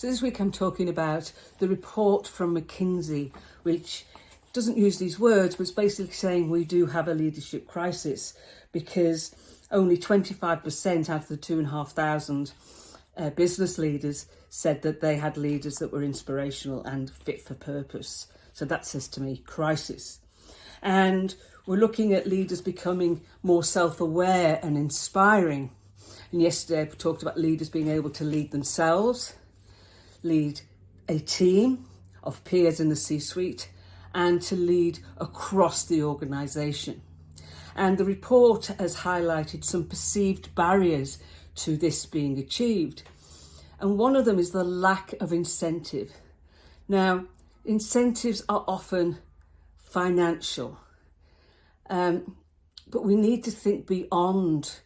So this week I'm talking about the report from McKinsey, which doesn't use these words, but it's basically saying we do have a leadership crisis because only 25% out of the 2,500 business leaders said that they had leaders that were inspirational and fit for purpose. So that says to me, crisis. And we're looking at leaders becoming more self-aware and inspiring. And yesterday I talked about leaders being able to lead themselves, lead a team of peers in the C-suite, and to lead across the organisation. And the report has highlighted some perceived barriers to this being achieved. And one of them is the lack of incentive. Now, incentives are often financial, but we need to think beyond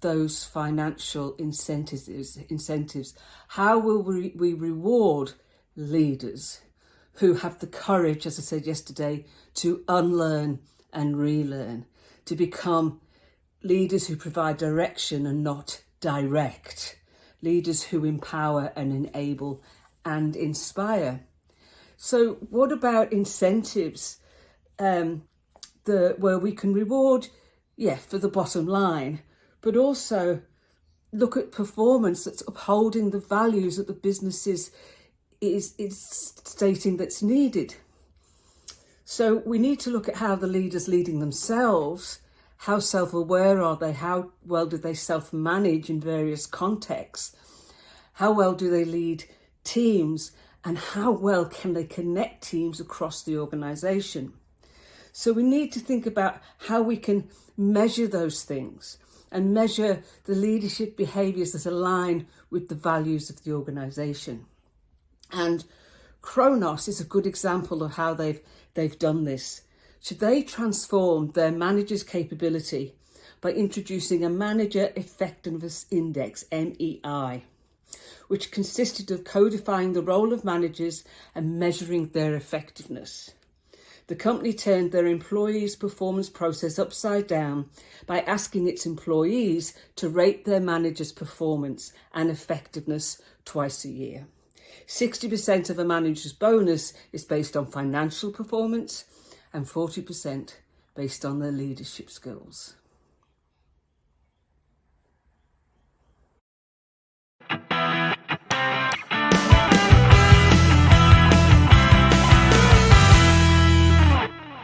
those financial incentives. How will we reward leaders who have the courage, as I said yesterday, to unlearn and relearn, to become leaders who provide direction and not direct, leaders who empower and enable and inspire? So what about incentives where we can reward, for the bottom line, but also look at performance that's upholding the values that the business is stating that's needed? So we need to look at how the leaders leading themselves, how self-aware are they, how well do they self-manage in various contexts, how well do they lead teams, and how well can they connect teams across the organisation. So we need to think about how we can measure those things and measure the leadership behaviours that align with the values of the organisation. And Kronos is a good example of how they've done this. So they transformed their manager's capability by introducing a Manager Effectiveness Index, MEI, which consisted of codifying the role of managers and measuring their effectiveness. The company turned their employees' performance process upside down by asking its employees to rate their manager's performance and effectiveness twice a year. 60% of a manager's bonus is based on financial performance and 40% based on their leadership skills.